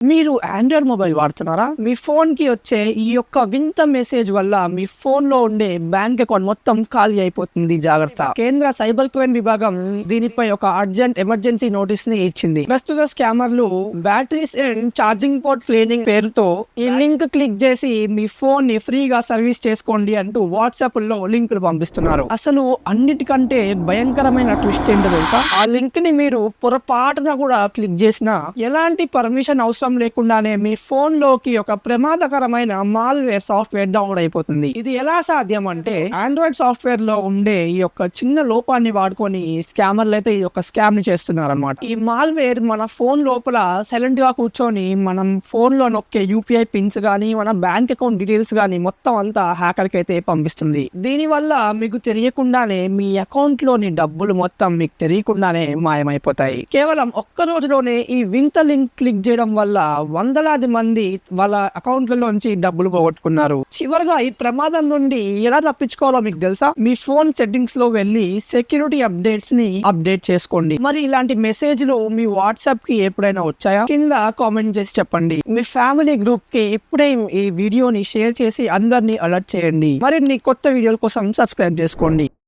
మీరు Android mobile వాడుతున్నారా? మీ ఫోన్‌కి వచ్చే ఈ యొక్క వింత మెసేజ్ వల్ల మీ ఫోన్‌లో ఉండే బ్యాంక్ అకౌంట్ మొత్తం ఖాళీ అయిపోతుంది జాగ్రత్త. కేంద్ర సైబర్ క్రైమ్ విభాగం దీనిపై ఒక అర్జెంట్ ఎమర్జెన్సీ నోటీస్‌ని ఇచ్చింది. ప్రస్తుత స్కామర్లు batteries and charging port cleaning పేరుతో ఈ లింక్ క్లిక్ చేసి మీ ఫోన్‌ని ఫ్రీగా సర్వీస్ చేసుకోండి అంటూ వాట్సాప్‌లో లింకులు పంపిస్తున్నారు. అసలు అన్నిటికంటే భయంకరమైన ట్విస్ట్ ఏంటో తెలుసా? ఆ లింక్‌ని మీరు పొరపాటున కూడా క్లిక్ చేసినా ఎలాంటి పర్మిషన్ అవసరం లేకుండానే మీ ఫోన్ లోకి ఒక ప్రమాదకరమైన మాల్వేర్ సాఫ్ట్వేర్ డౌన్లోడ్ అయిపోతుంది. ఇది ఎలా సాధ్యం అంటే ఆండ్రాయిడ్ సాఫ్ట్వేర్ లో ఉండే ఈ యొక్క చిన్న లోపాన్ని వాడుకొని స్కామర్లు అయితే ఈ యొక్క స్కామ్ ని చేస్తున్నారు అనమాట. ఈ మాల్వేర్ మన ఫోన్ లోపల సైలెంట్ గా కూర్చొని మనం ఫోన్ లో నొక్కే యూపీఐ పిన్స్ గానీ మన బ్యాంక్ అకౌంట్ డీటెయిల్స్ గానీ మొత్తం అంతా హ్యాకర్ కి అయితే పంపిస్తుంది. దీని వల్ల మీకు తెలియకుండానే మీ అకౌంట్ లోని డబ్బులు మొత్తం మీకు తెలియకుండానే మాయమైపోతాయి. కేవలం ఒక్క రోజులోనే ఈ వింత లింక్ క్లిక్ చేయడం వల్ల వందలాది మంది వాళ్ళ అకౌంట్లలోంచి డబ్బులు పోగొట్టుకున్నారు. చివరిగా ఈ ప్రమాదం నుండి ఎలా తప్పించుకోవాలో మీకు తెలుసా? మీ ఫోన్ సెట్టింగ్స్ లో వెళ్ళి సెక్యూరిటీ అప్డేట్స్ ని అప్డేట్ చేసుకోండి. మరి ఇలాంటి మెసేజ్లు మీ వాట్సాప్ కి ఎప్పుడైనా వచ్చాయా? కింద కామెంట్ చేసి చెప్పండి. మీ ఫ్యామిలీ గ్రూప్ కి ఇప్పుడే ఈ వీడియోని షేర్ చేసి అందరినీ అలర్ట్ చేయండి. మరిన్ని కొత్త వీడియోల కోసం సబ్స్క్రైబ్ చేసుకోండి.